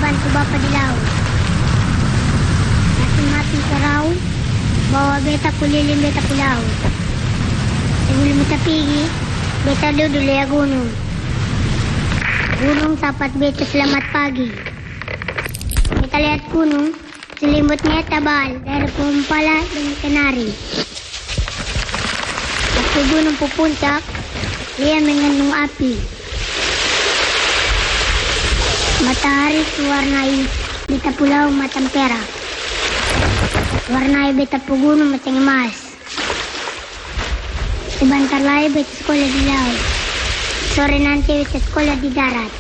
bantu bapa di laut. Mati-mati sa raw, bawa beta kulilim beta ku laut. Sebelum beta pigi, beta duduk di gunung. Gunung sapat beta selamat pagi. Beta lihat gunung, selimutnya tebal dari pohon pala dan kenari. Waktu gunung puncak, dia mengandung api. Matahari warnai beta pulau macam perak. Warnai beta gunung macam emas. Sebentar lagi beta sekolah di laut. Sore nanti beta sekolah di darat.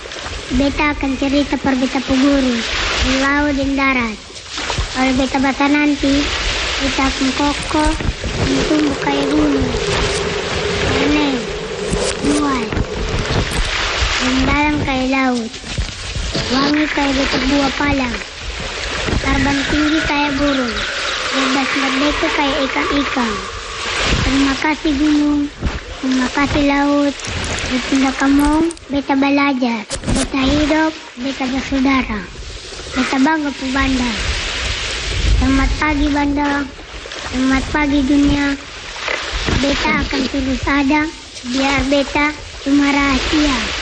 Beta akan cerita per beta guru di laut dan darat. Kalau beta bata nanti, beta akan kokoh tumbuh kayak gunung. Karena luas dan dalam kayak laut. Wangi kayak beta buah palang. Terbang tinggi kayak burung. Bebas merdeka kayak ikan-ikan. Terima kasih gunung. Terima kasih laut. Beta kamu, beta belajar. Beta hidup, beta bersaudara. Beta bangga pu Banda. Selamat pagi Banda. Selamat pagi dunia. Beta akan terus ada. Biar beta cuma rahasia.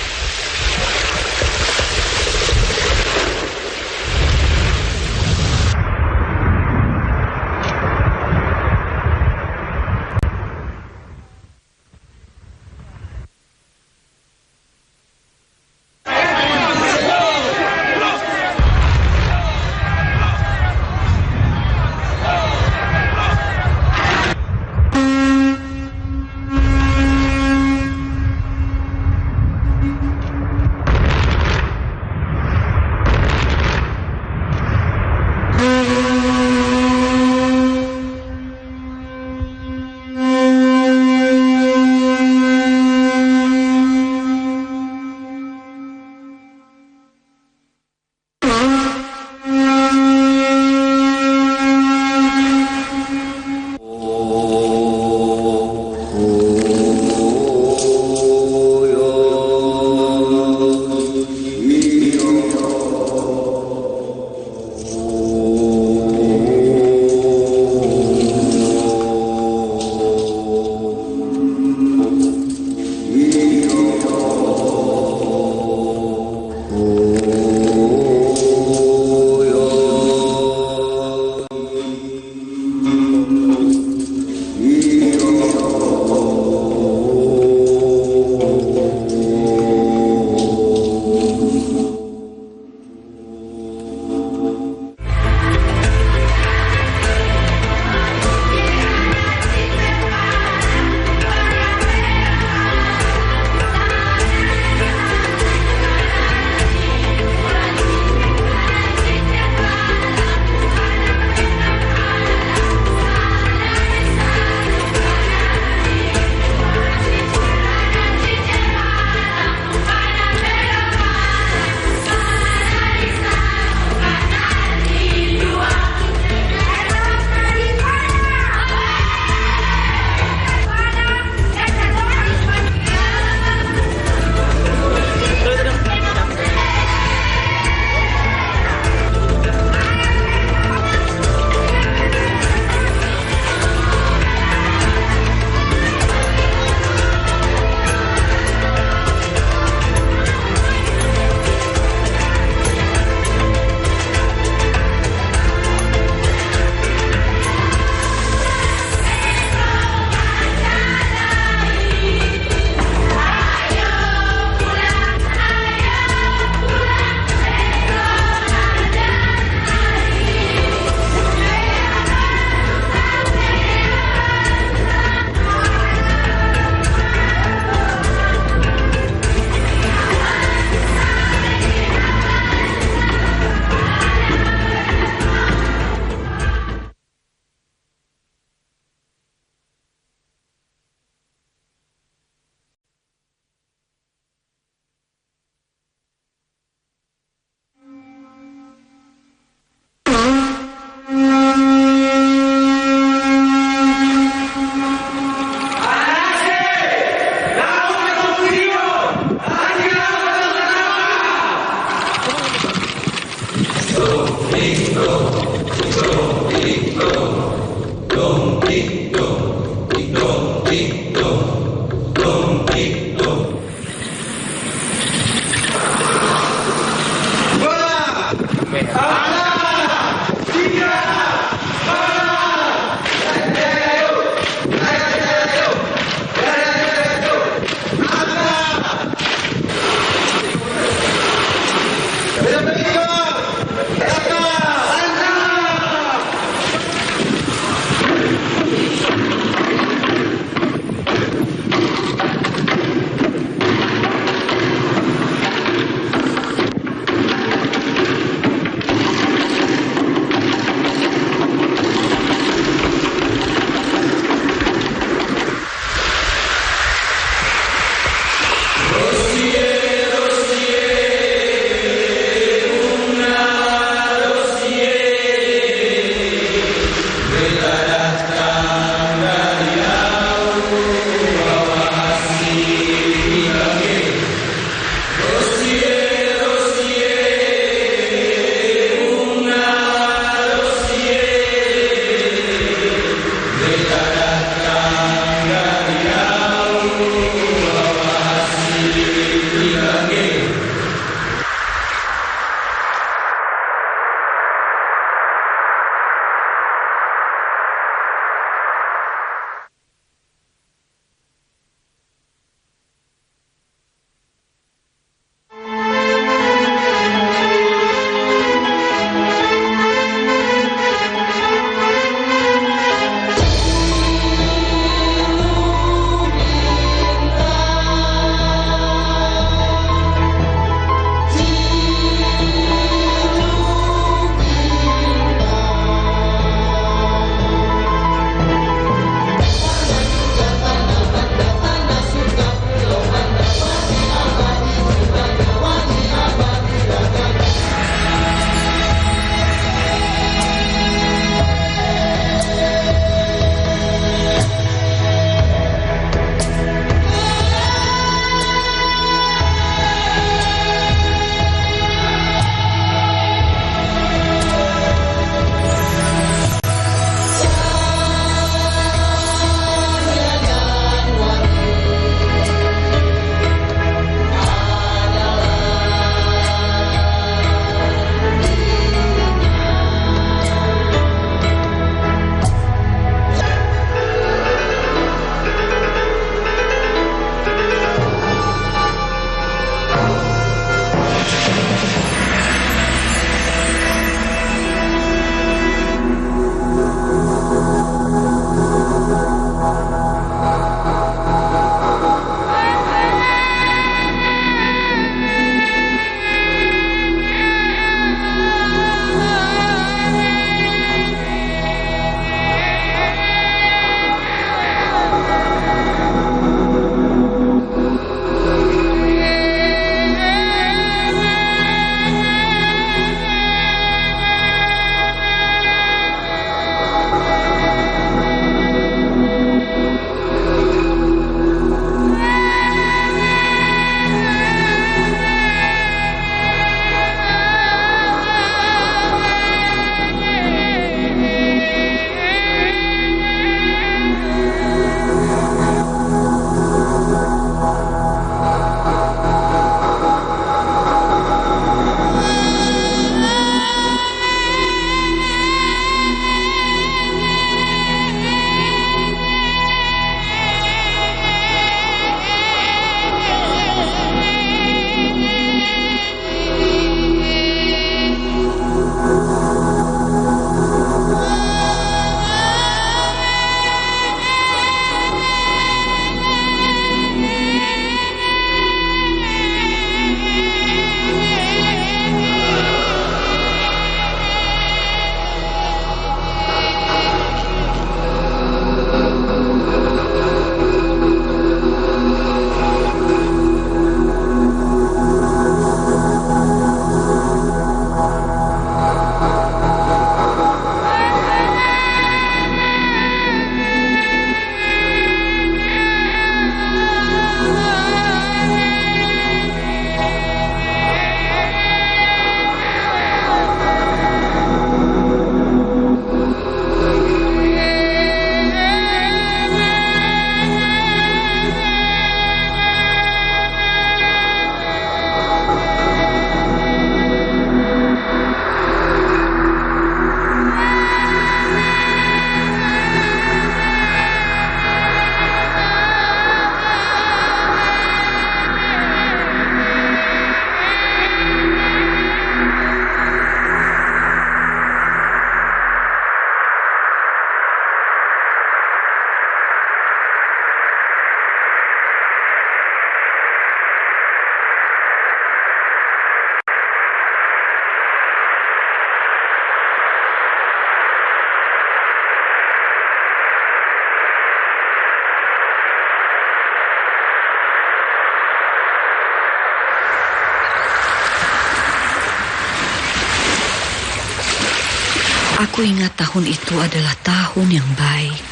Aku ingat tahun itu adalah tahun yang baik.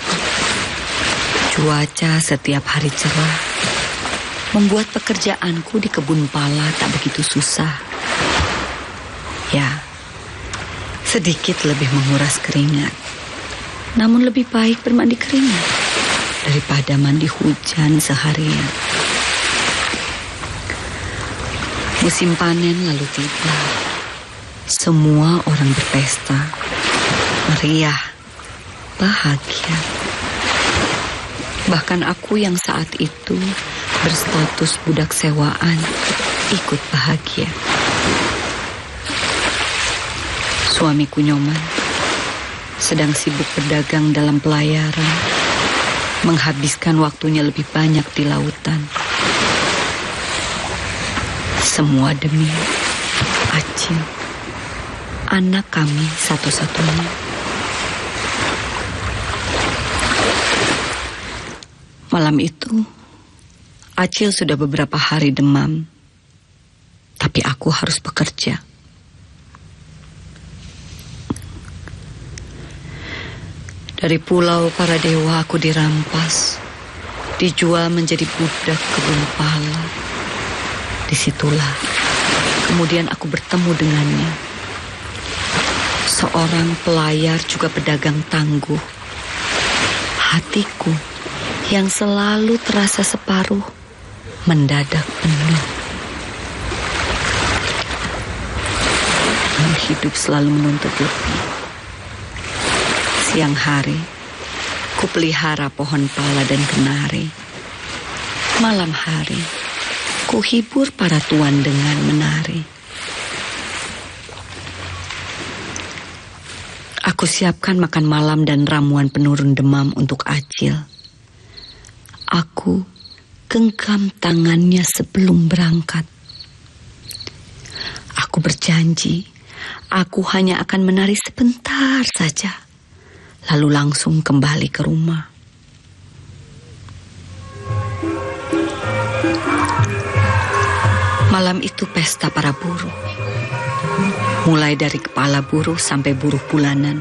Cuaca setiap hari cerah membuat pekerjaanku di kebun pala tak begitu susah. Ya, sedikit lebih menguras keringat. Namun lebih baik bermandi keringat daripada mandi hujan seharian. Musim panen lalu tiba. Semua orang berpesta, meriah, bahagia. Bahkan aku yang saat itu berstatus budak sewaan ikut bahagia. Suamiku Nyoman sedang sibuk berdagang dalam pelayaran, menghabiskan waktunya lebih banyak di lautan. Semua demi Acil, anak kami satu-satunya. Malam itu, Acil sudah beberapa hari demam, tapi aku harus bekerja. Dari pulau para dewa aku dirampas, dijual menjadi budak kebun pala. Disitulah kemudian aku bertemu dengannya. Seorang pelayar juga pedagang tangguh. Hatiku yang selalu terasa separuh mendadak penuh. Hidup selalu menuntut lebih. Siang hari, ku pelihara pohon pala dan kenari. Malam hari, ku hibur para tuan dengan menari. Aku siapkan makan malam dan ramuan penurun demam untuk Acil. Aku genggam tangannya sebelum berangkat. Aku berjanji, aku hanya akan menari sebentar saja, lalu langsung kembali ke rumah. Malam itu pesta para buruh. Mulai dari kepala buruh sampai buruh bulanan,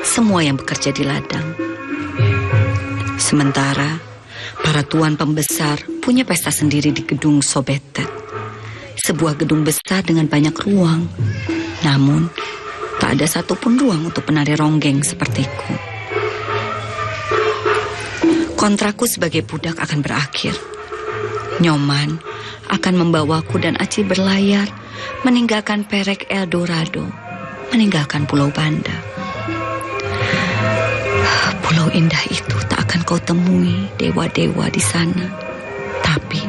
semua yang bekerja di ladang. Sementara para tuan pembesar punya pesta sendiri di gedung Sobetet. Sebuah gedung besar dengan banyak ruang. Namun, tak ada satupun ruang untuk penari ronggeng sepertiku. Kontrakku sebagai budak akan berakhir. Nyoman akan membawaku dan Acil berlayar, meninggalkan Perek Eldorado, meninggalkan Pulau Banda. Pulau indah itu tak akan kau temui dewa-dewa di sana. Tapi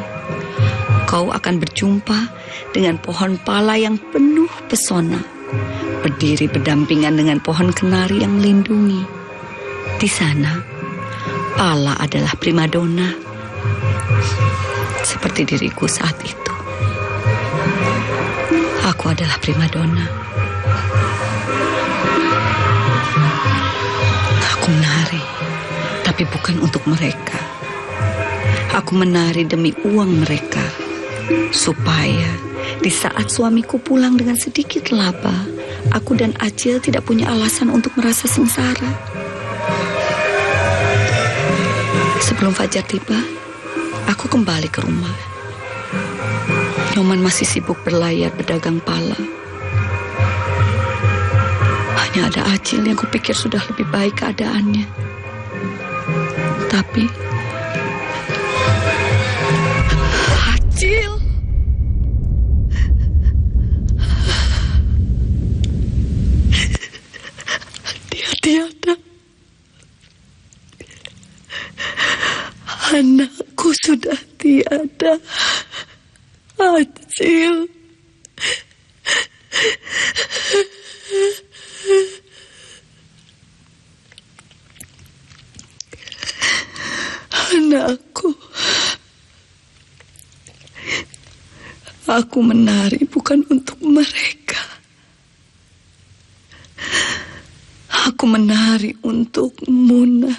kau akan berjumpa dengan pohon pala yang penuh pesona, berdiri berdampingan dengan pohon kenari yang melindungi. Di sana, pala adalah primadona, seperti diriku saat itu. Aku adalah primadona. Aku menari, tapi bukan untuk mereka. Aku menari demi uang mereka, supaya di saat suamiku pulang dengan sedikit laba, aku dan Acil tidak punya alasan untuk merasa sengsara. Sebelum fajar tiba, aku kembali ke rumah. Nyoman masih sibuk berlayar berdagang pala. Hanya ada Acil yang kupikir sudah lebih baik keadaannya. Tapi Acil, dia tiada. Anakku sudah tiada. Acil. Anakku. Aku menari bukan untuk mereka. Aku menari untuk Muna.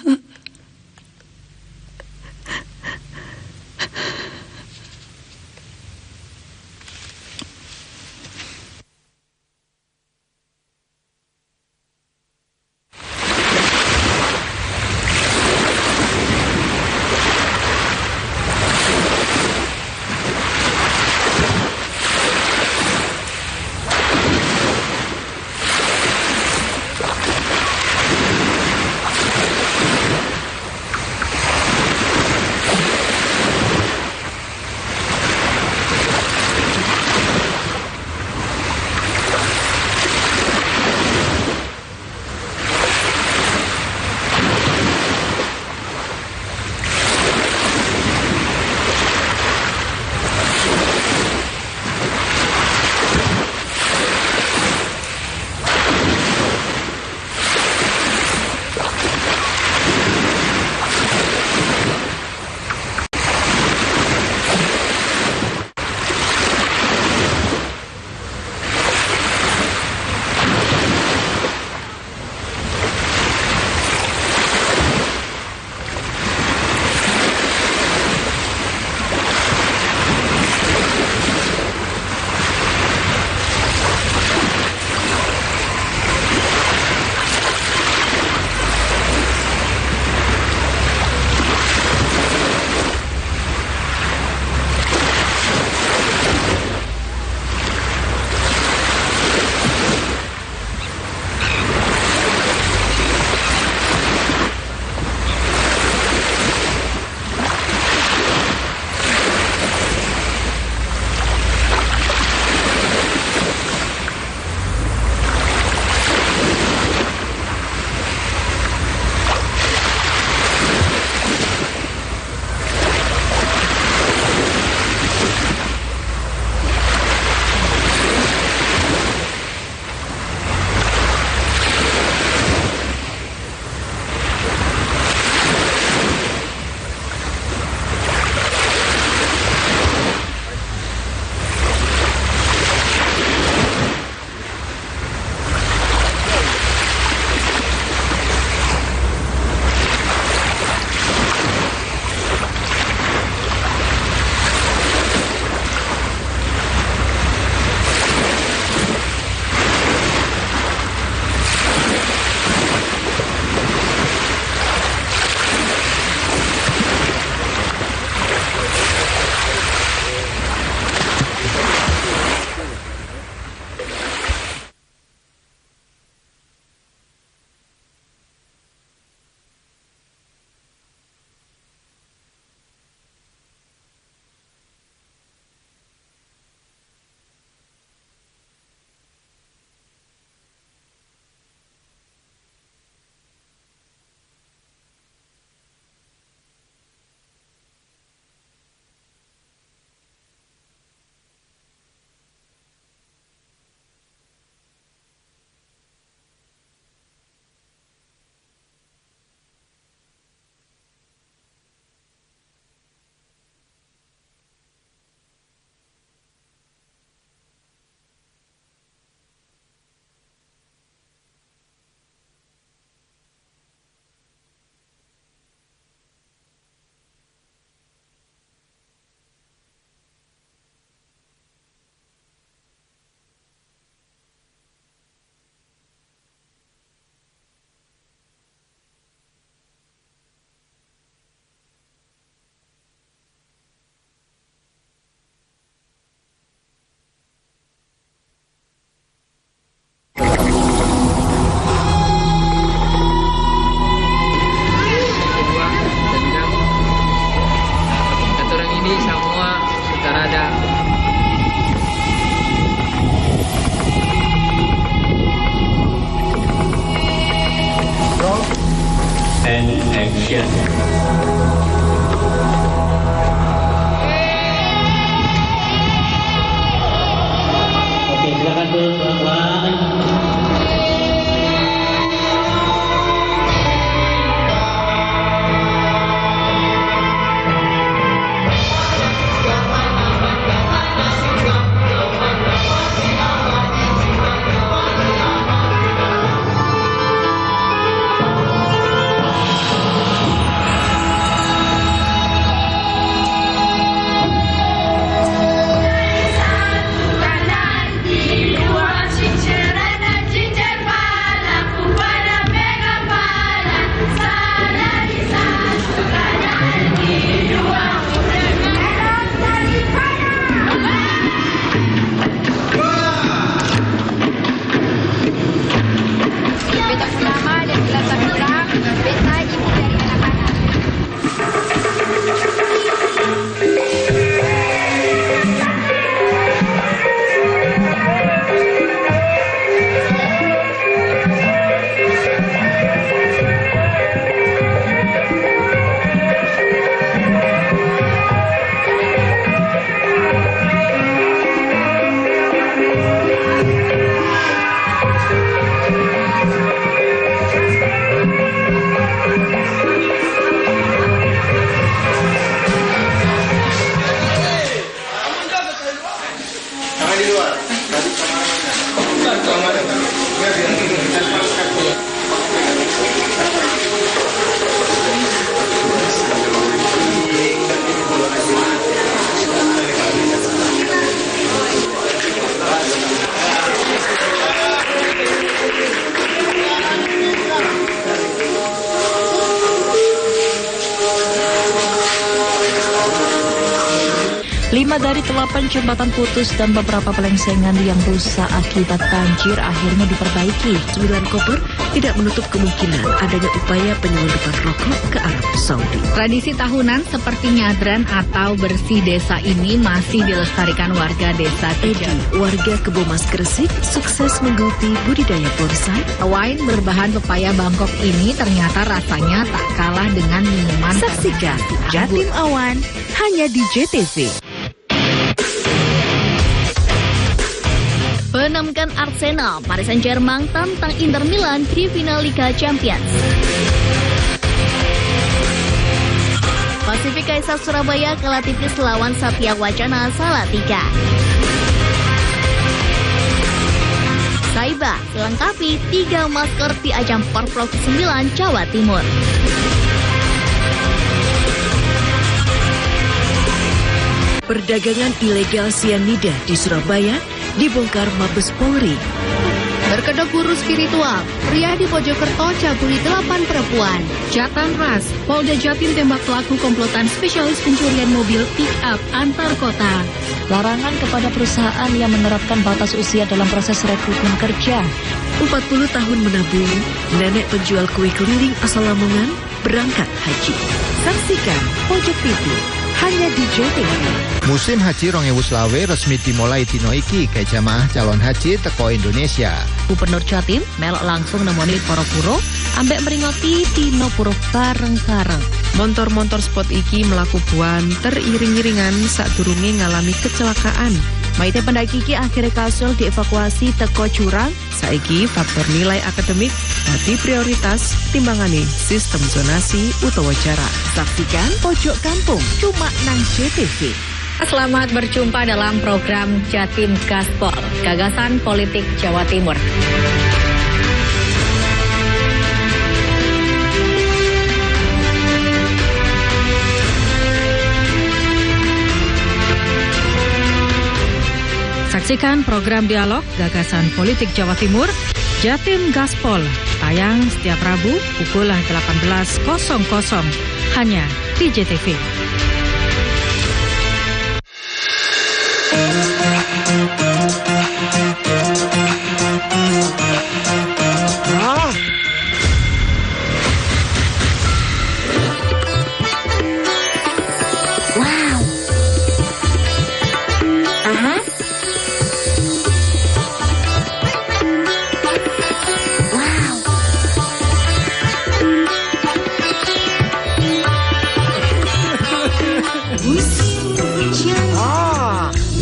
5 dari 8 jembatan putus dan beberapa pelengsengan yang rusak akibat banjir akhirnya diperbaiki. 9 koper tidak menutup kemungkinan adanya upaya penyelundupan rokok ke Arab Saudi. Tradisi tahunan seperti nyadran atau bersih desa ini masih dilestarikan warga desa Edi, warga Kebomas Gresik, sukses menggeluti budidaya bonsai. Wine berbahan pepaya Bangkok ini ternyata rasanya tak kalah dengan minuman. Saksikan Jatim Awan hanya di JTV. Menangkan Arsenal, Paris Saint-Germain tantang Inter Milan di final Liga Champions. Pasifik Kaisar Surabaya kalah tipis lawan Satya Wacana Salatiga. Saiba dilengkapi 3 masker di ajang Porprov 9 Jawa Timur. Perdagangan ilegal sianida di Surabaya dibongkar Mabes Polri. Berkedok guru spiritual, pria di Mojokerto cabuli 8 perempuan. Jatan ras, Polda Jatim tembak pelaku komplotan spesialis pencurian mobil pick-up antar kota. Larangan kepada perusahaan yang menerapkan batas usia dalam proses rekrutmen kerja. 40 tahun menabung, nenek penjual kue keliling asal Lamongan berangkat haji. Saksikan Pojok TV hanya di JTV. Musim Haji 2020 resmi dimulai dino iki ke jamaah calon haji teko Indonesia. Gubernur Jatim melok langsung nemoni para puro ambek meringoti dino puro bareng-bareng. Montor-montor spot iki melaku buanter iring-iringan sadurunge ngalami kecelakaan. Maite pendaki iki akhirnya kasul dievakuasi teko jurang. Saiki faktor nilai akademik dadi prioritas timbangane sistem zonasi utawa jarak. Saksikan Pojok Kampung cuma nang JTV. Selamat berjumpa dalam program Jatim Gaspol, gagasan politik Jawa Timur. Saksikan program dialog gagasan politik Jawa Timur, Jatim Gaspol, tayang setiap Rabu pukul 18.00 hanya di JTV.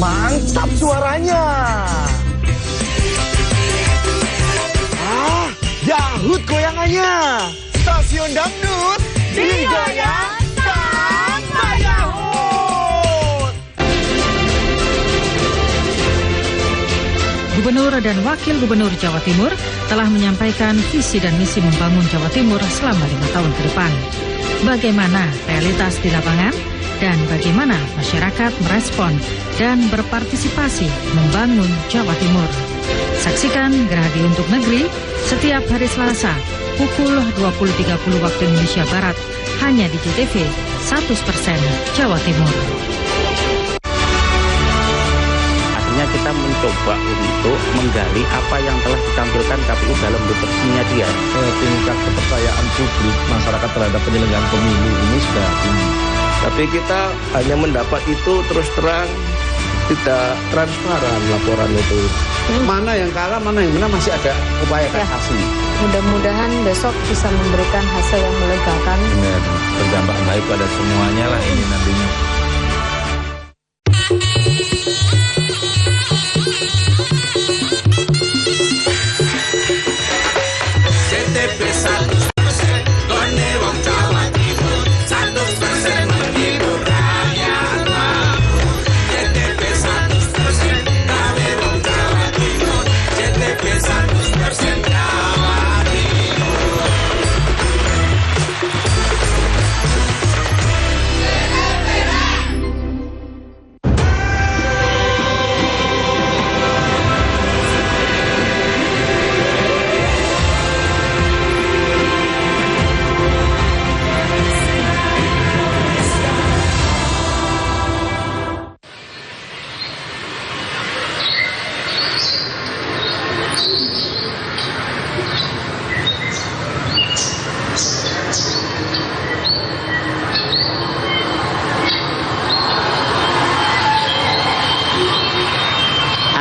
Mantap suaranya. Dahut goyangannya. Stasiun dangdut digoyang sama dahut. Gubernur dan Wakil Gubernur Jawa Timur telah menyampaikan visi dan misi membangun Jawa Timur selama 5 tahun ke depan. Bagaimana realitas di lapangan dan bagaimana masyarakat merespon dan berpartisipasi membangun Jawa Timur. Saksikan Gerhadi untuk Negeri setiap hari Selasa pukul 20.30 waktu Indonesia Barat hanya di JTV 100% Jawa Timur. Artinya kita mencoba untuk menggali apa yang telah ditampilkan KPU dalam bentuk dia. Tingkat kepercayaan publik masyarakat terhadap penyelenggaraan pemilu ini sudah tinggi. Tapi kita hanya mendapat itu terus terang, tidak transparan laporan itu. Mana yang kalah, mana yang menang, masih ada upaya kasasi. Mudah-mudahan besok bisa memberikan hasil yang melegakan. Benar, berdampak baik pada semuanya lah ini nantinya. JTV 100% Gone wong Jawa Timur 100% menghibur rakyat. JTV 100% gawe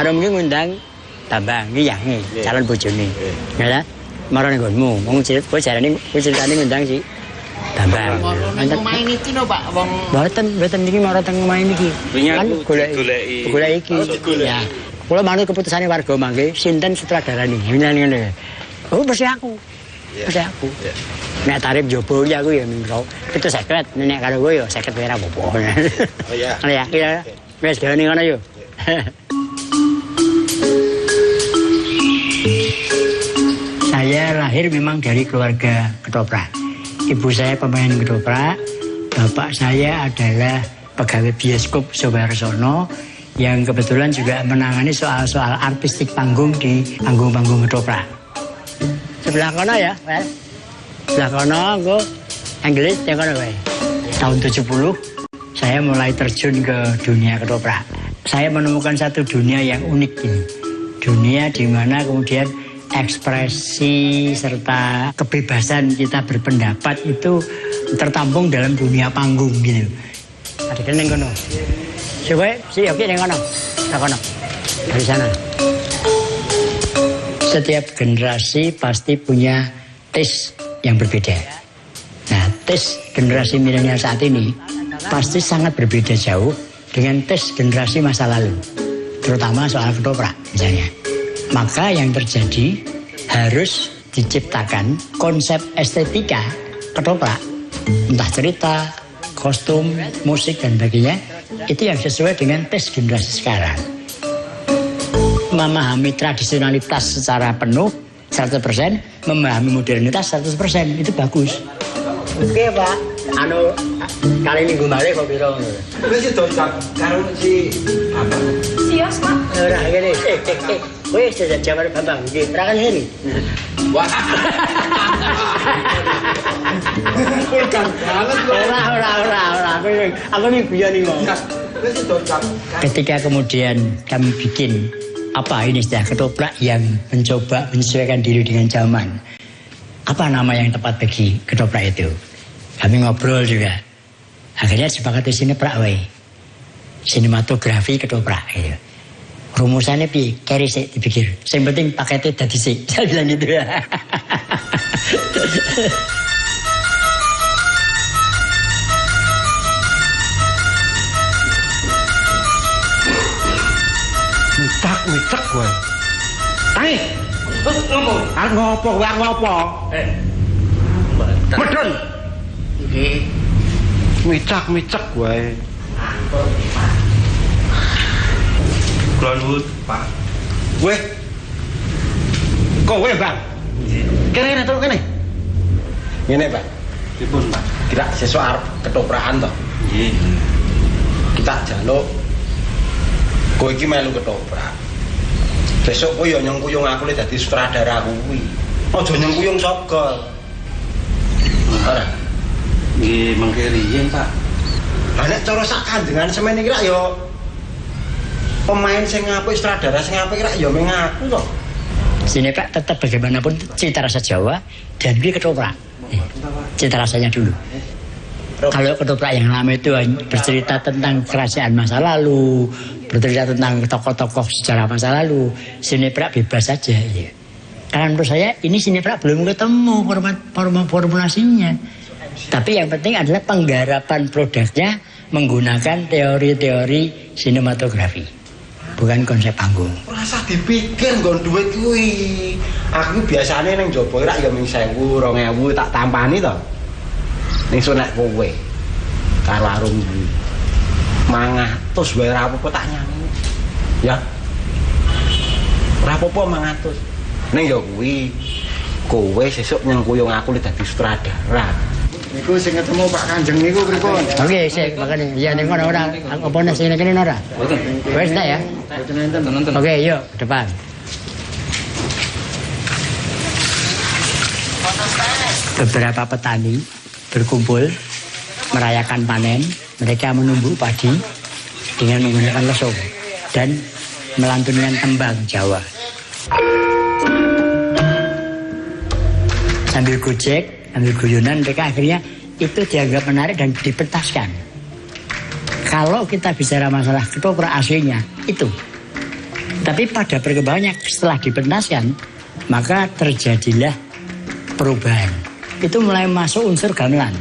Arum ki ngundang Bambang ki yange calon bojone. Ya. Marane nggonmu, wong kowe jarane kowe ceritane ngundang si Bambang. Main iki no Pak, wong Mboten niki marang teng omahe niki. Kan golek iki. Ya. Kula manut keputusane warga mangke sinten sutradarane. Ngene. Oh, mesti aku. Mesti aku. Nek tarif jobo iki aku ya mingko. 750, nek karo kowe ya 50 ora apa-apa. Oh iya. Ya. Wis gane ngono yo. Saya lahir memang dari keluarga ketoprak. Ibu saya pemain ketoprak, bapak saya adalah pegawai bioskop Soeharsono yang kebetulan juga menangani soal-soal artistik panggung di panggung-panggung ketoprak. Sebelah kono ya, Pak. Sebelah kono aku Inggris ya kono wae. Tahun 70 saya mulai terjun ke dunia ketoprak. Saya menemukan satu dunia yang unik ini. Dunia di mana kemudian ekspresi serta kebebasan kita berpendapat itu tertampung dalam dunia panggung gitu. Ada kan yang kono. Coba si Yogi yang kono. Kono. Dari sana. Setiap generasi pasti punya taste yang berbeda. Nah, taste generasi milenial saat ini pasti sangat berbeda jauh dengan taste generasi masa lalu. Terutama soal ketoprak misalnya. Maka yang terjadi harus diciptakan konsep estetika ketoprak, entah cerita, kostum, musik dan sebagainya, itu yang sesuai dengan taste generasi sekarang. Memahami tradisionalitas secara penuh 100%, memahami modernitas 100%, itu bagus. Oke Pak, kali minggu malih kok piro ngono. Wis docak karo si apa? Sios, Pak. Ora ngene. Wis jawab Bambang, nggih, ora kan ngene. Wah. Bukan banget. Ora. Aku nih guyon iki mau. Wis docak. Ketika kemudian kami bikin apa ini istilah ketoprak yang mencoba menyesuaikan diri dengan zaman. Apa nama yang tepat bagi ketoprak itu? Kami ngobrol juga. Akhirnya sepakat di sini prawe. Sinematografi ketoprak gitu. Rumusannya pi, carry sih dipikir. Yang penting paketnya dadi sih. Saya bilang gitu ya. Micak gue. Tangi. Ngomong. Ngopo. Medon. Nggih. Micak gue. Kula nuwun, Pak. Weh. Kowe, Bang. Kene to kene. Ngene, Pak. Pripun, Pak? Kira sesuk arep ketoprakan to. Nggih. Kita jaluk kowe iki melu ketoprak. Besok kowe yo nyengkuyung aku le dadi sutradara kuwi. Aja nyengkuyung sogol. Ora. Nggih, mengke riyen, Pak. Lah nek cara sak kanjengan semen iki rak yo pemain sing apik, sutradara sing apik rak yo meng aku to. Sini Pak, tetap bagaimanapun cita rasa Jawa dan ini ketoprak. Cita rasanya dulu. Kalau ketoprak yang lama itu bercerita tentang kerajaan masa lalu, bercerita tentang tokoh-tokoh sejarah masa lalu, sineprak bebas saja. Ya. Karena menurut saya ini sineprak belum ketemu formulasinya. Tapi yang penting adalah penggarapan produknya menggunakan teori-teori sinematografi, bukan konsep panggung. Rasa dipikir nggon duit kuwi. Aku biasane ning njaba rak ya mung 1000, 2000 tak tampani to. Ning sonek kowe karo arung kuwi. 500 wae ora apa-apa tak nyanyi. Ya. Ora apa-apa 500. Ning ya kuwi kowe sesuk nyengkuyung aku dadi sutradara. Niku sing ketemu Pak Kanjeng niku pripun? Oke, sik makane ya ning kono ora apa nek sing kene ora. Wis tak ya. Oke, yuk depan. Beberapa petani berkumpul merayakan panen. Mereka menumbuk padi dengan menggunakan lesung dan melantunkan tembang Jawa. Sambil gojek, sambil guyonan, mereka akhirnya itu dianggap menarik dan dipentaskan. Kalau kita bicara masalah ketoprak aslinya, itu Tapi pada perkembangannya setelah dipentaskan, maka terjadilah perubahan. Itu mulai masuk unsur gamelan.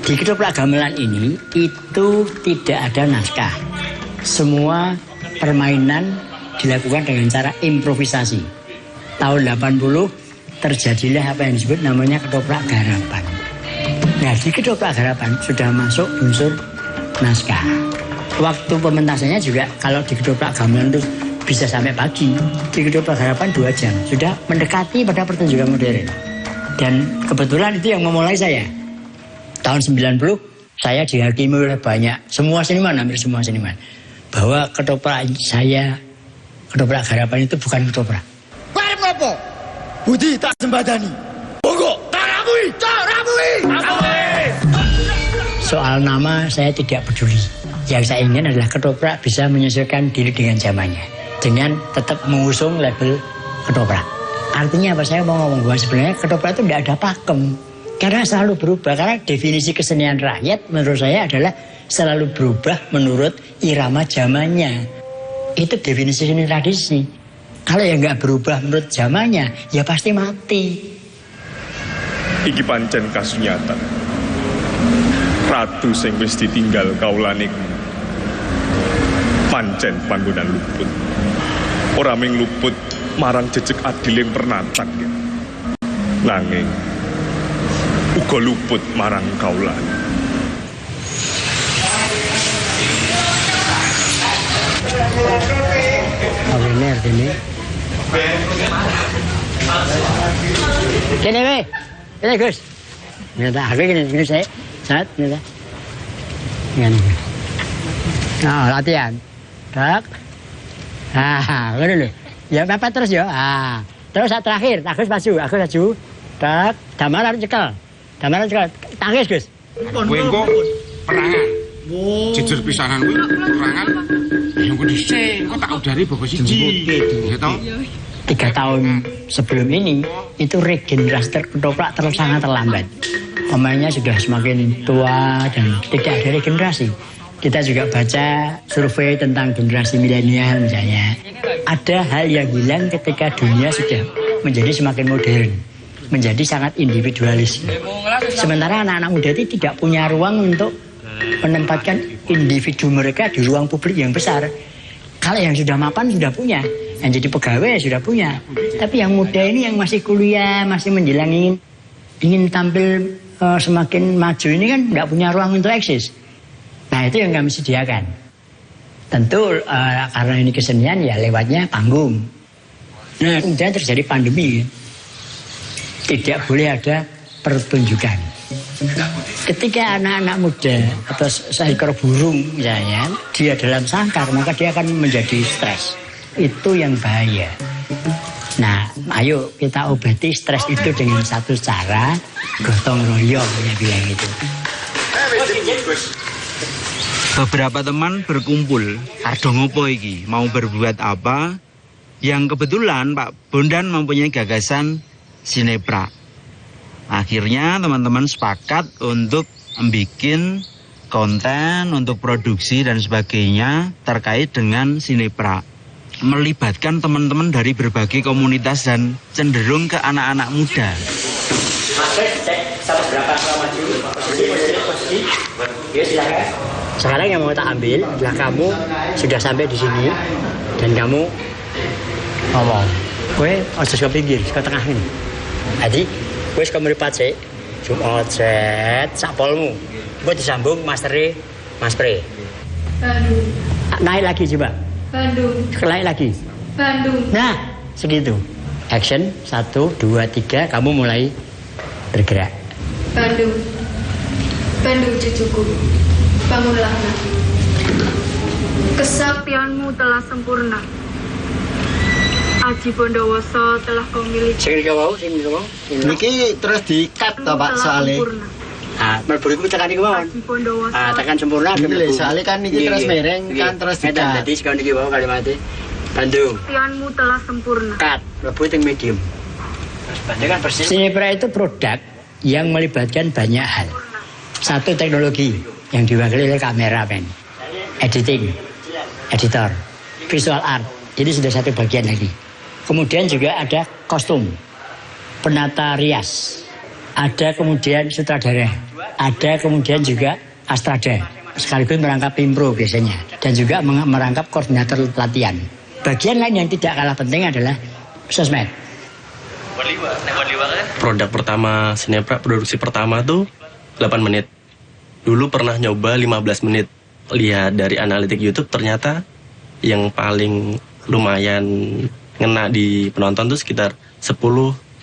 Di ketoprak gamelan ini itu tidak ada naskah. Semua permainan dilakukan dengan cara improvisasi. Tahun 80 terjadilah apa yang disebut namanya ketoprak garapan. Nah, di ketoprak garapan sudah masuk unsur naskah. Waktu pementasannya juga kalau di ketoprak gamelan itu bisa sampai pagi. Di ketoprak garapan 2 jam. Sudah mendekati pada pertunjukan modern. Dan kebetulan itu yang memulai saya. Tahun 90 saya dihakimi oleh banyak, semua seniman, hampir semua seniman, bahwa ketoprak saya, ketoprak garapan itu bukan ketoprak. Barep ngopo? Budi tak sembadani. Monggo, tarabui. Soal nama saya tidak peduli. Yang saya ingin adalah ketoprak bisa menyesuaikan diri dengan zamannya, dengan tetap mengusung label ketoprak. Artinya apa? Saya mau ngomong bahwa sebenarnya ketoprak itu tidak ada pakem. Karena selalu berubah. Karena definisi kesenian rakyat menurut saya adalah selalu berubah menurut irama zamannya. Itu definisi seni tradisi. Kalau yang nggak berubah menurut zamannya, ya pasti mati. Iki pancen kasunyatan. Ratu sing wis ditinggal kaulane pancen panggonan luput. Ora mung luput marang jejeg adile pernatan. Nanging uga luput marang kaulane. Bener ini. Kene we. Kene Gus. Minta aku kene saya. Saat minta. Ngene. Nah, latihan. Tak. Ngene lho. Ya bapak terus ya. Terus saat terakhir, aku maju. Tak, damaran cekel. Tangis, Gus. Kowe engko perangan. Jujur pisanan kuwi perangan. Yang ku dhisik, kok tak udari boko siji. Ya toh? 3 tahun sebelum ini itu regenerasi ketoprak sangat terlambat. Pemainnya sudah semakin tua dan tidak ada regenerasi. Kita juga baca survei tentang generasi milenial misalnya. Ada hal yang hilang ketika dunia sudah menjadi semakin modern, menjadi sangat individualis. Sementara anak-anak muda itu tidak punya ruang untuk menempatkan individu mereka di ruang publik yang besar. Kalau yang sudah mapan sudah punya, yang jadi pegawai sudah punya. Tapi yang muda ini yang masih kuliah, masih menjelang ingin tampil semakin maju ini kan tidak punya ruang untuk eksis. Nah itu yang kami sediakan. Tentu karena ini kesenian ya lewatnya panggung. Nah kemudian terjadi pandemi. Tidak boleh ada pertunjukan. Ketika anak-anak muda atau seekor burung misalnya dia dalam sangkar, maka dia akan menjadi stres. Itu yang bahaya. Nah, ayo kita obati stres itu dengan satu cara gotong royong ya bilang itu. Beberapa teman berkumpul, ardo ngopo iki, mau berbuat apa? Yang kebetulan Pak Bondan mempunyai gagasan sineprak. Akhirnya teman-teman sepakat untuk membuat konten untuk produksi dan sebagainya terkait dengan sineprak. Melibatkan teman-teman dari berbagai komunitas dan cenderung ke anak-anak muda. Sekarang yang mau tak ambil adalah kamu sudah sampai di sini dan kamu ngomong, gue harus ke pinggir, ke tengah ini. Jadi gue suka meripat sih, cuma set sapolmu, gue disambung masteri, Mas Pre. Bandung. Naik lagi coba. Bandung. Naik lagi. Bandung. Nah, segitu. Action 1, 2, 3, kamu mulai bergerak. Bandung. Bandung cucuku, bangunlah nak. Kesaktianmu telah sempurna. Aji Bondowoso telah kau miliki. Sing kau, Niki terus di-cut toh Pak soalnya. Ah, melburiku tekan iki mawon. Tekan sempurna dulu. Soalnya kan niki terus mereng kan terus di-cut. Dadi sekon iki wae kalimatnya. Bandung. Kesaktianmu telah sempurna. Cut, mlebu teng medium. Bandung kan bersih. Sineprak itu produk yang melibatkan banyak hal. Satu, teknologi yang diwakili oleh kameramen, editing, editor, visual art, Jadi sudah satu bagian lagi. Kemudian juga ada kostum, penata rias, ada kemudian sutradara, ada kemudian juga astrada, sekaligus merangkap impro biasanya, dan juga merangkap koordinator latihan. Bagian lain yang tidak kalah penting adalah sosmed. Produk pertama Sinepra, produksi pertama tuh 8 menit. Dulu pernah nyoba 15 menit. Lihat dari analitik YouTube ternyata yang paling lumayan ngena di penonton tuh sekitar 10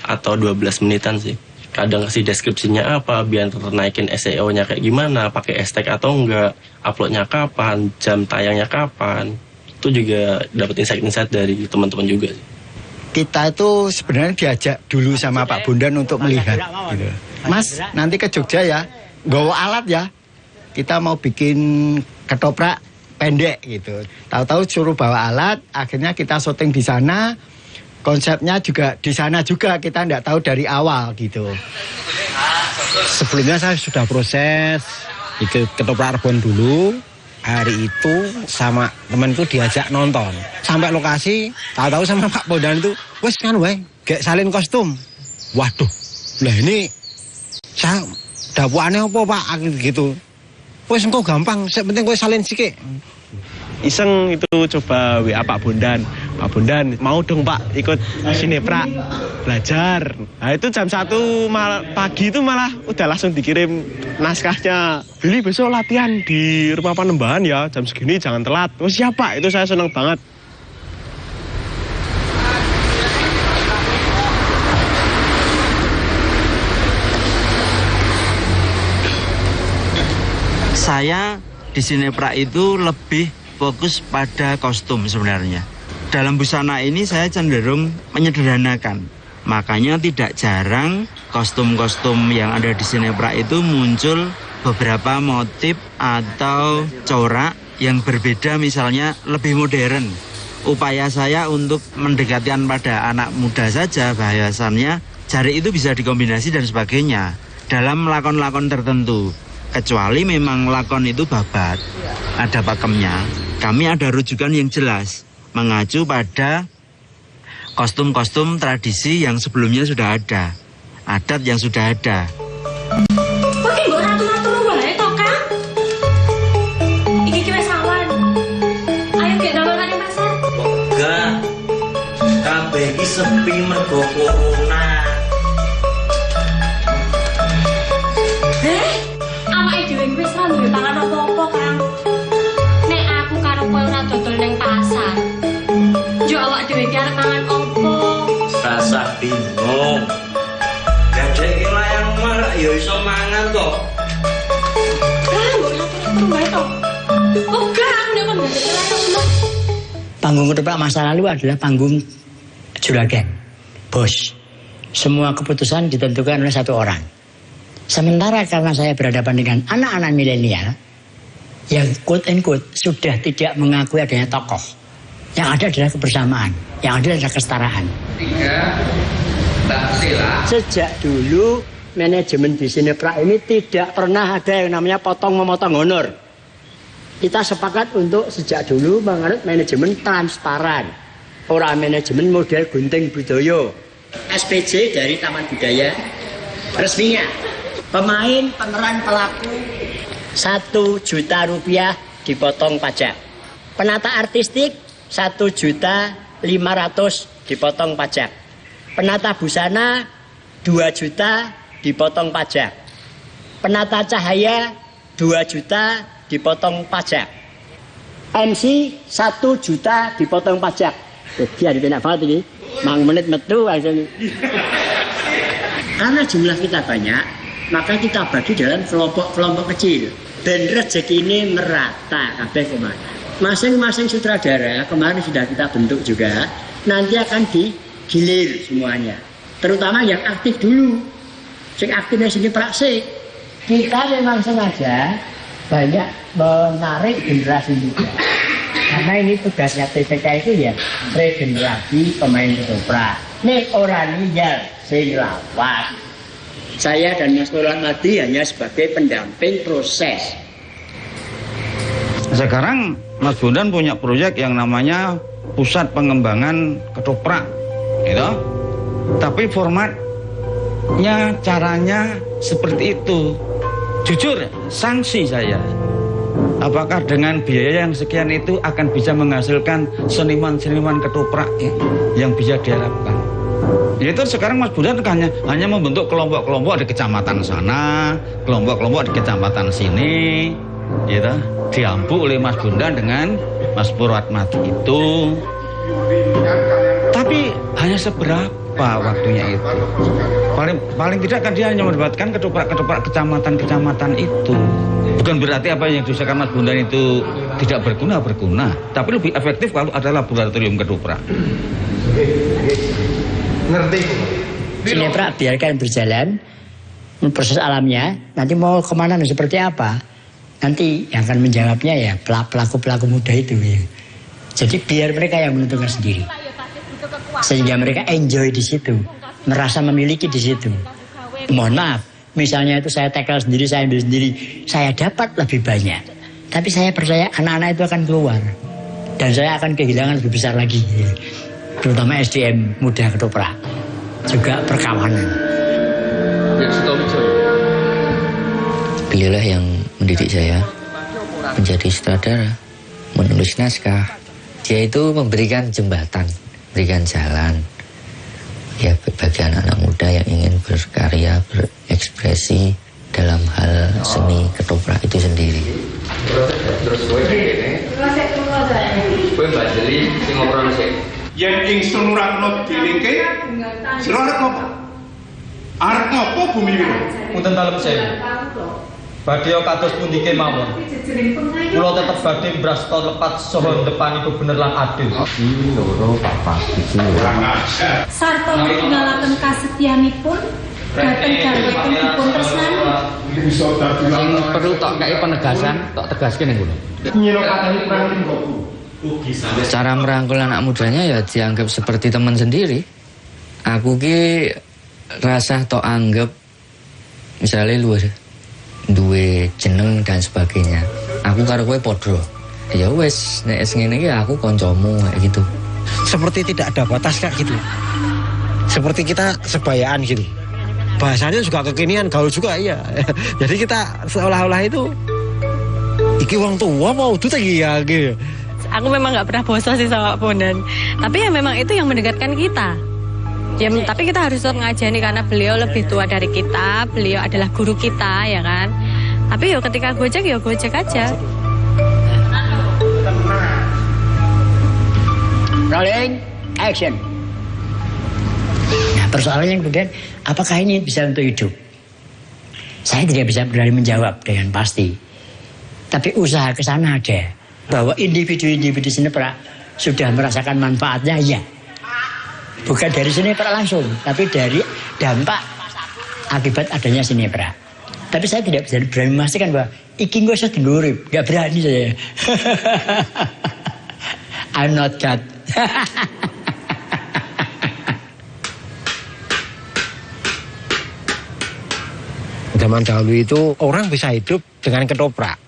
atau 12 menitan sih. Kadang kasih deskripsinya apa, biar naikin SEO-nya kayak gimana, pakai hashtag atau enggak, uploadnya kapan, jam tayangnya kapan. Itu juga dapat insight-insight dari teman-teman juga sih. Kita itu sebenarnya diajak dulu sama Pak Bondan untuk melihat gitu. Mas, nanti ke Jogja ya, bawa alat ya. Kita mau bikin ketoprak pendek gitu. Tahu-tahu suruh bawa alat, akhirnya kita syuting di sana. Konsepnya juga di sana juga, kita nggak tahu dari awal gitu. Sebelumnya saya sudah proses itu ketoprak rebon dulu. Hari itu sama temanku diajak nonton. Sampai lokasi, tahu-tahu sama Pak Bondan itu, wes kan weh, gak salin kostum. Waduh, lah ini saya dapuannya apa Pak gitu. Wes engkau gampang, sepenting kowe salin sikik. Iseng itu coba WA Pak Bondan. Pak Bondan, mau dong Pak ikut Sinepra belajar. Nah itu jam 1 pagi itu malah udah langsung dikirim naskahnya. Billy besok latihan di rumah Panembahan ya, jam segini jangan telat. Oh siapa? Itu saya senang banget. Saya di Sinepra itu lebih fokus pada kostum sebenarnya. Dalam busana ini saya cenderung menyederhanakan. Makanya tidak jarang kostum-kostum yang ada di Sinepra itu muncul beberapa motif atau corak yang berbeda, misalnya lebih modern. Upaya saya untuk mendekatkan pada anak muda saja, bahwasannya jari itu bisa dikombinasi dan sebagainya dalam lakon-lakon tertentu. Kecuali memang lakon itu babat, ada pakemnya. Kami ada rujukan yang jelas, mengacu pada kostum-kostum tradisi yang sebelumnya sudah ada, adat yang sudah ada. Oke, mbok ratu-ratu wae to, Kang. Iki ki wis awan. Ayo ke dalangan pasar. Enggak. Kabeh iki sepi mergo corona. Awake dhewe wis ora duwe pangan apa-apa, Kang. Nek aku karo kowe ora dodol ning pasar. Yo awak dhewe ki arep mangan opo? Rasa bingung. Gajek layang marak ya iso mangan kok. Panggung ketoprak masa lalu adalah panggung juragan, bos. Semua keputusan ditentukan oleh satu orang. Sementara karena saya berhadapan dengan anak-anak milenial yang quote and quote sudah tidak mengakui adanya tokoh. Yang ada adalah kebersamaan, yang ada adalah kesetaraan. Sejak dulu manajemen di Sinepra ini tidak pernah ada yang namanya potong-memotong honor. Kita sepakat untuk sejak dulu menganut manajemen transparan. Orang manajemen model gunting budaya. SPJ dari Taman Budaya resminya. Pemain, pemeran, pelaku 1 juta rupiah dipotong pajak. Penata artistik 1.500.000 dipotong pajak. Penata busana 2 juta dipotong pajak. Penata cahaya 2 juta dipotong pajak. MC 1 juta dipotong pajak. Jadi ada banget ini. Mang menit metu langsung. Karena jumlah kita banyak, maka kita bagi dalam kelompok-kelompok kecil. Dan rezeki ini merata kabeh kemana. Masing-masing sutradara kemarin sudah kita bentuk juga. Nanti akan digilir semuanya. Terutama yang aktif dulu. Yang aktifnya sini praksik. Kita memang sengaja banyak menarik generasi muda. Karena ini tugasnya TPK itu ya regenerasi pemain ketoprak. Nek ora ninggal sing lawat. Saya dan Mas Nur Madi hanya sebagai pendamping proses. Sekarang Mas Bondan punya proyek yang namanya pusat pengembangan ketoprak, gitu. Tapi formatnya, caranya seperti itu. Jujur, sanksi saya. Apakah dengan biaya yang sekian itu akan bisa menghasilkan seniman-seniman ketoprak yang bisa diharapkan? Itu sekarang Mas Bondan hanya membentuk kelompok-kelompok di kecamatan sana, kelompok-kelompok di kecamatan sini, gitu. Diampu oleh Mas Bondan dengan Mas Purwatmadi itu. Tapi hanya seberapa waktunya itu? Paling tidak kan dia hanya mendapatkan ketoprak-ketoprak kecamatan-kecamatan itu. Bukan berarti apa yang diusahakan Mas Bondan itu tidak berguna, tapi lebih efektif kalau ada laboratorium ketoprak. Ngerti? Sineprak biarkan berjalan proses alamnya. Nanti mau kemana dan seperti apa? Nanti yang akan menjawabnya ya pelaku-pelaku muda itu ya. Jadi biar mereka yang menentukan sendiri. Sehingga mereka enjoy di situ, merasa memiliki di situ. Mohon maaf, misalnya itu saya tackle sendiri, saya ambil sendiri, saya dapat lebih banyak. Tapi saya percaya anak-anak itu akan keluar. Dan saya akan kehilangan lebih besar lagi. Terutama SDM muda ketoprak. Juga perkawanan. Beliaulah yang mendidik saya menjadi sutradara, menulis naskah. Dia itu memberikan jembatan, memberikan jalan. Ya bagi anak-anak muda yang ingin berkarya, berekspresi dalam hal seni ketoprak itu sendiri. Terus gue mbak Jeli sing ngobrol sih. Yang ingsun nurakno dhewe sira arep ngopo? Arep ngopo bumi kuwi? Punten dalem sewu. Badhe kados pundi kemawon. Kula tetep badhe brasta lepat saha depan itu bener lan adil. Loro papa iki ora ngajar. Sarta ningalaken kasetyanipun dhateng garwetipun dipun tresnani. Perlu tak kei penegasan, tak tegaske ning kula. Nyira katani perang linggoku. Cara merangkul anak mudanya ya dianggap seperti teman sendiri. Aku ki rasah tok anggap misalnya luwih duwe jeneng dan sebagainya. Aku karo kowe padha. Ya wis nek ngene iki aku kancamu kayak gitu. Seperti tidak ada batas kayak gitu. Seperti kita sebayaan gitu. Bahasanya juga kekinian, gaul juga iya. Jadi kita seolah-olah itu iki wong tua mau tuh ya gitu. Aku memang nggak pernah bosan sih sama Pak Bondan. Tapi ya memang itu yang mendekatkan kita. Ya, tapi kita harus tetap ngajari karena beliau lebih tua dari kita. Beliau adalah guru kita, ya kan. Tapi yo ketika gojek aja. Rolling, action. Nah persoalannya kemudian, apakah ini bisa untuk hidup? Saya tidak bisa berani menjawab dengan pasti. Tapi usaha ke sana ada. Bahwa individu-individu sineprak sudah merasakan manfaatnya, ya. Bukan dari sineprak langsung, tapi dari dampak akibat adanya sineprak. Tapi saya tidak bisa berani memastikan bahwa iki nggak usah dilurip, nggak berani saya. I'm not God. Zaman dahulu itu orang bisa hidup dengan ketoprak.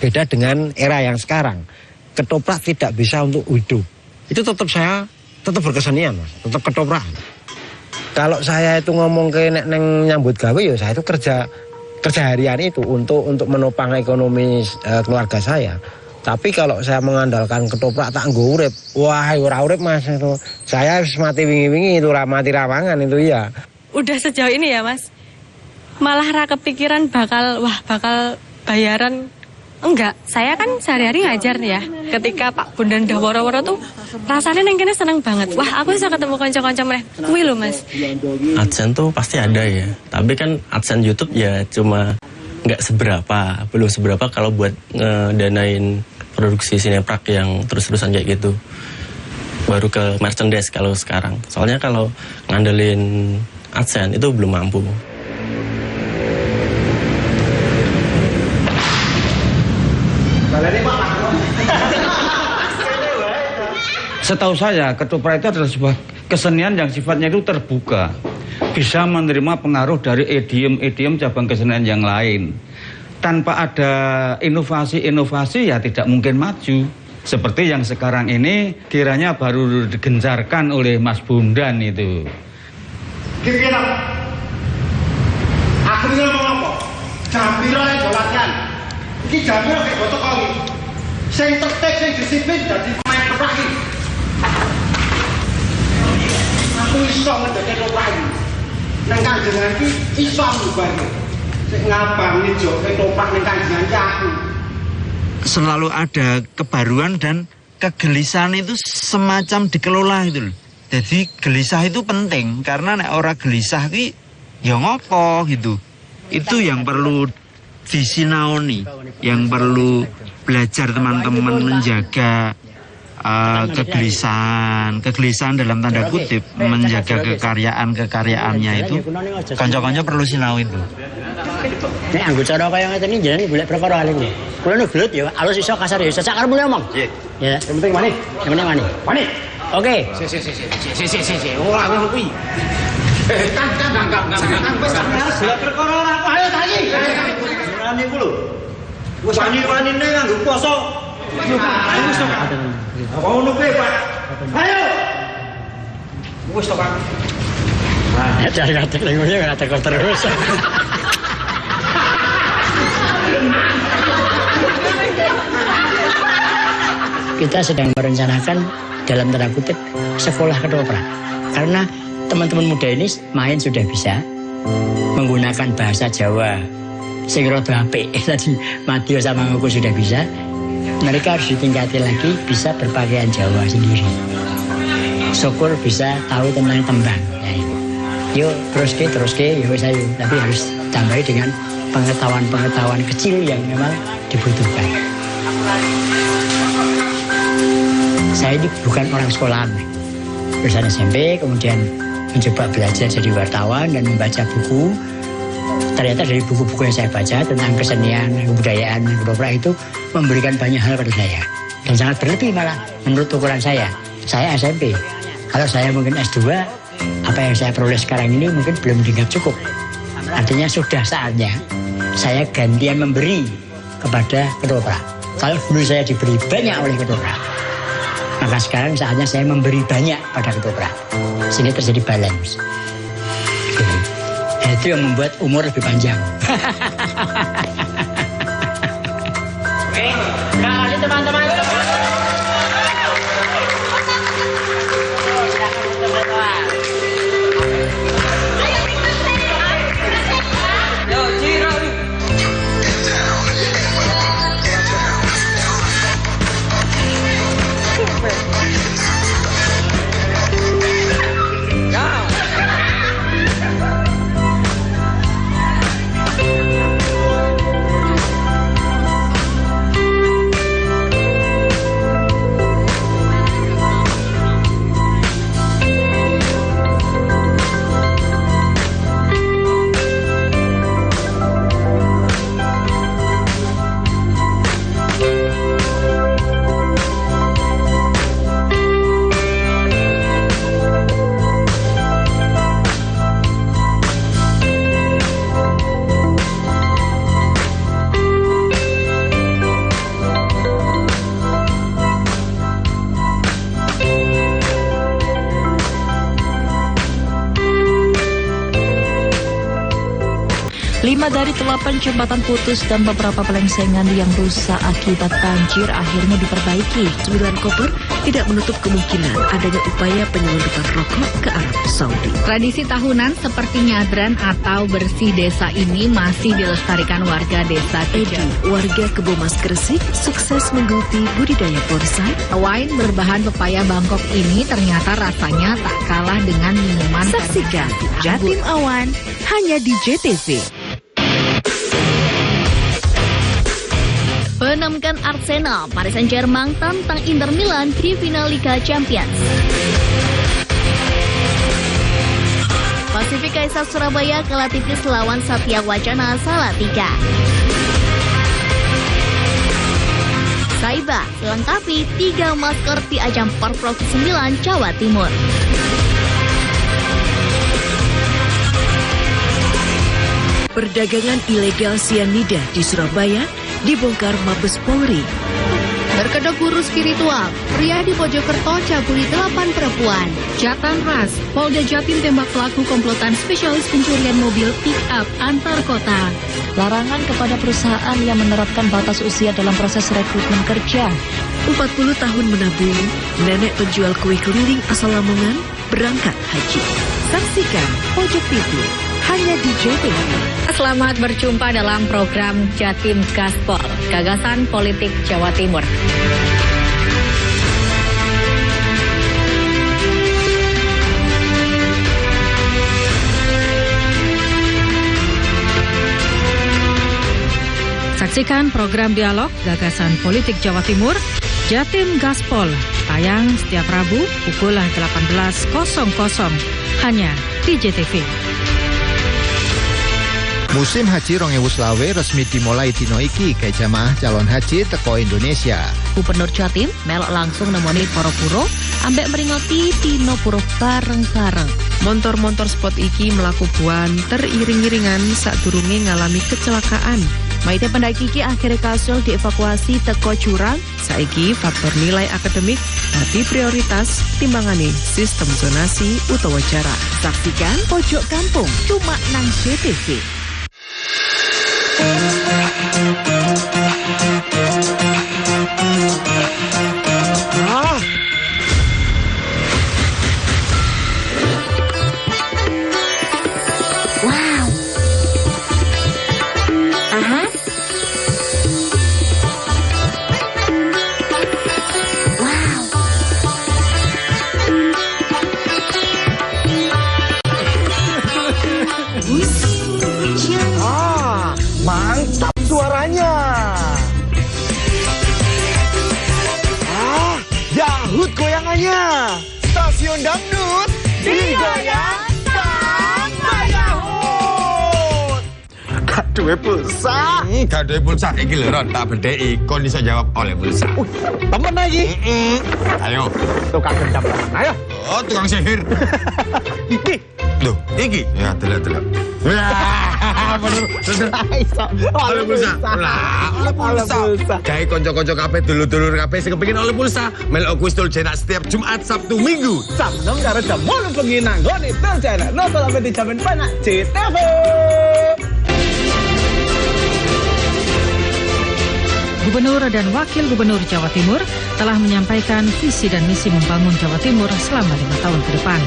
Beda dengan era yang sekarang. Ketoprak tidak bisa untuk hidup. Itu saya tetap berkesenian, Mas. Tetap ketoprak. Kalau saya itu ngomong ke neng nyambut gawe ya saya itu kerja harian itu untuk menopang ekonomi keluarga saya. Tapi kalau saya mengandalkan ketoprak tak nggo urip, wah ora urip Mas itu. Saya wis mati wingi-wingi itu mati rawangan itu ya. Udah sejauh ini ya Mas. Malah ra kepikiran bakal bayaran. Enggak, saya kan sehari-hari ngajar nih ya. Ketika Pak Bondan dah woro-woro tuh rasanya neng kene seneng banget. Wah, aku bisa ketemu kanca-kanca meneh. Kuwi lho, Mas. AdSense tuh pasti ada ya. Tapi kan AdSense YouTube ya cuma nggak seberapa, belum seberapa kalau buat ngedanain produksi sineprak yang terus-terusan kayak gitu. Baru ke merchandise kalau sekarang. Soalnya kalau ngandelin AdSense itu belum mampu. Setahu saya, ketoprak itu adalah sebuah kesenian yang sifatnya itu terbuka. Bisa menerima pengaruh dari idiom cabang kesenian yang lain. Tanpa ada inovasi ya tidak mungkin maju. Seperti yang sekarang ini kiranya baru digencarkan oleh Mas Bondan itu. Kira-kira aku ini ngomong apa? Jambiro yang dolatkan. Ini Jambiro kayak botok kali. Yang tertek, yang disiplin dari pemain ketoprak ini. Aku iso ngedeke ketoprak ini. Nang kanjengan ini iso ngubahnya. Ngabang ini jok ketoprak nang kanjengan ini aku. Selalu ada kebaruan dan kegelisahan itu semacam dikelola gitu loh. Jadi gelisah itu penting karena nek ora gelisah ki ya ngopo gitu. Itu yang perlu disinaoni, yang perlu belajar teman-teman menjaga kegelisahan dalam tanda kutip, menjaga kekaryaan-kekaryaannya itu. Kanca-kanca perlu sinau itu. Nek anggo cara kaya ngeten iki jenenge golek perkara alim. Kula nu gelut ya, alus iso kasar ya, sak karepmu ngomong. Nggih. Ya, yang penting mani. Yang penting mani. Mani. Oke. Si. Ora aku kuwi. Kang. Wis golek perkara ora apa ayo tani. Ora niku lho. Wis wani-wanine nganggo poso. Apa ngono kuwi, Pak? Ayo. Wis to, Pak. Nah, cari-cari lagi ngatek terus. Kita sedang merencanakan dalam tanda kutip sekolah ketoprak karena teman-teman muda ini main sudah bisa menggunakan bahasa Jawa sing rada apik tadi Madio sama Ngoko sudah bisa, mereka harus ditingkati lagi bisa berpakaian Jawa sendiri, syukur bisa tahu tentang tembang ya, yuk terus ke ya wis ayo, tapi harus tambahi dengan pengetahuan kecil yang memang dibutuhkan. Saya ini bukan orang sekolahan, lulusan SMP, kemudian mencoba belajar jadi wartawan dan membaca buku. Ternyata dari buku-buku yang saya baca tentang kesenian, kebudayaan, ketoprak itu memberikan banyak hal pada saya. Dan sangat berlebih malah menurut ukuran saya. Saya SMP, kalau saya mungkin S2, apa yang saya peroleh sekarang ini mungkin belum dianggap cukup. Artinya sudah saatnya saya gantian memberi kepada ketoprak. Kalau dulu saya diberi banyak oleh ketoprak, maka sekarang saatnya saya memberi banyak pada ketoprak. Sehingga terjadi balance. Itu yang membuat umur lebih panjang. Oke, terima kasih teman-teman. Dari 8 jembatan putus dan beberapa pelengsengan yang rusak akibat banjir akhirnya diperbaiki. 9 Koper tidak menutup kemungkinan adanya upaya penyelundupan rokok ke Arab Saudi. Tradisi tahunan seperti nyadran atau bersih desa ini masih dilestarikan warga desa Edi, warga Kebomas Gresik, sukses menggeluti budidaya bonsai. Wine berbahan pepaya Bangkok ini ternyata rasanya tak kalah dengan minuman. Saksikan Jatim Awan hanya di JTV. Menamkan Arsenal, Paris Saint-Germain tantang Inter Milan di final Liga Champions. Pasifik Kaisar Surabaya kalah tipis lawan Satya Wacana Salatiga. Saiba melengkapi 3 maskot di ajang Porprov 9 Jawa Timur. Perdagangan ilegal sianida di Surabaya dibongkar Mabes Polri. Berkedok guru spiritual, pria di Mojokerto cabuli 8 perempuan. Jatan ras, Polda Jatim tembak pelaku komplotan spesialis pencurian mobil pick-up antar kota. Larangan kepada perusahaan yang menerapkan batas usia dalam proses rekrutmen kerja. 40 tahun menabung, nenek penjual kue keliling asal Lamongan berangkat haji. Saksikan Pojok TV hanya di JTV. Selamat berjumpa dalam program Jatim Gaspol, gagasan politik Jawa Timur. Saksikan program dialog gagasan politik Jawa Timur, Jatim Gaspol, tayang setiap Rabu pukul 18.00 hanya di JTV. Musim Haji 2020 resmi dimulai dino iki ke jamaah calon haji teko Indonesia. Gubernur Jatim melok langsung nemoni para puro ambek meringoti dino puro bareng-bareng. Montor-montor spot iki melaku buan teriring-iringan sadurunge ngalami kecelakaan. Maite pendaki iki akhirnya kasul dievakuasi teko jurang. Saiki faktor nilai akademik dadi prioritas timbangane sistem zonasi utawa jarak. Saksikan Pojok Kampung cuma nang JTV. Wow. Aha. Wow. Mantap suaranya. Yahut goyangannya. Stasiun dangdut digoyang sama Yahut. Gak duwe pulsa. Gak duwe pulsa iki lho Ron, tak bedheki kon iso jawab oleh pulsa. Temen lagi. Ayo. Tukang gendam. Ayo. Oh, tukang sihir. Iki. Loh, iki. Ya, delok. Bener. Oleh pulsa. Lah, oleh pulsa. Gawe kanca-kanca kabeh dulur-dulur kabeh sing kepengin oleh pulsa, melok kuis tul cetak setiap Jumat, Sabtu, Minggu. Jam 6 karo jam 8 bengi nang nggone tul cetak. Nonton sampe dijamin penak JTV. Gubernur dan Wakil Gubernur Jawa Timur telah menyampaikan visi dan misi membangun Jawa Timur selama 5 tahun ke depan.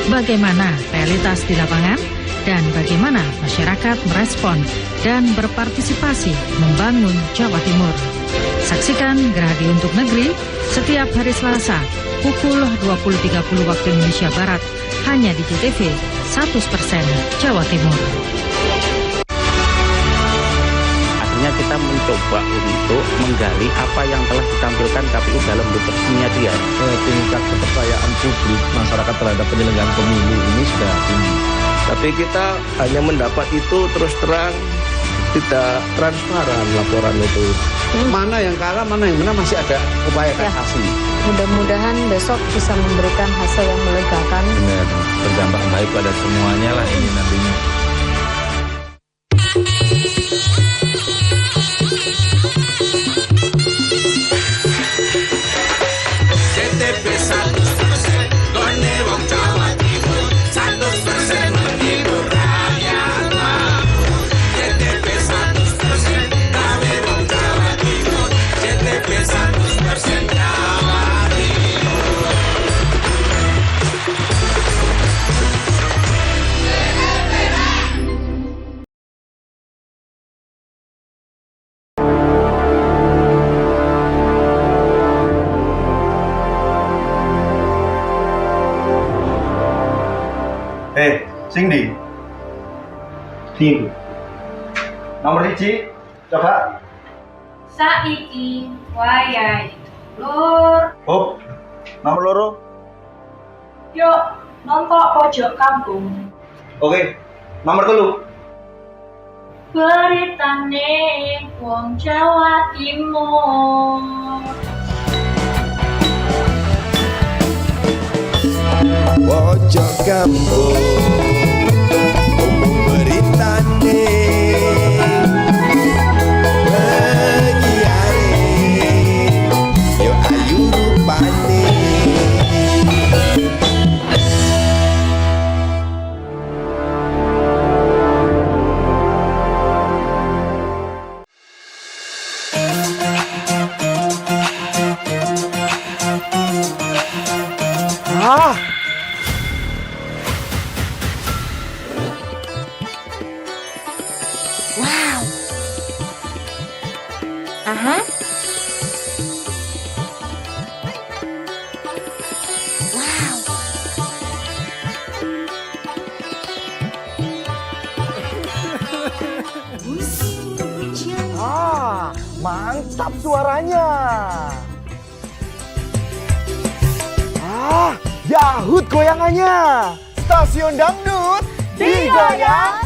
Bagaimana realitas di lapangan dan bagaimana masyarakat merespon dan berpartisipasi membangun Jawa Timur. Saksikan Gerhadi untuk Negeri setiap hari Selasa pukul 20.30 waktu Indonesia Barat hanya di JTV 100% Jawa Timur. Akhirnya kita mencoba untuk menggali apa yang telah ditampilkan KPU dalam bentuk miniatur. Tingkat kepercayaan publik masyarakat terhadap penyelenggaraan pemilu ini sudah tinggi. Tapi kita hanya mendapat itu terus terang, tidak transparan laporan itu. Mana yang kalah, mana yang menang masih ada upaya kasasi. Mudah-mudahan besok bisa memberikan hasil yang melegakan. Benar, berdampak baik pada semuanya lah ini nantinya. JTV 100% gone wong Jawa Timur 100% menghibur rakyat makmur. JTV 100% gawe wong Jawa Timur. JTV 100% Jawa Timur. Sing di. Nomor 1, coba. Saiki wayahe lur. Oh, nomor 2. Yuk, nonton Pojok Kampung. Oke, nomor 3. Beritane wong Jawa Timur. Pojok Kampung beritane Aha. Ah, mantap suaranya. Ah, Yahut goyangannya. Stasiun dangdut digoyang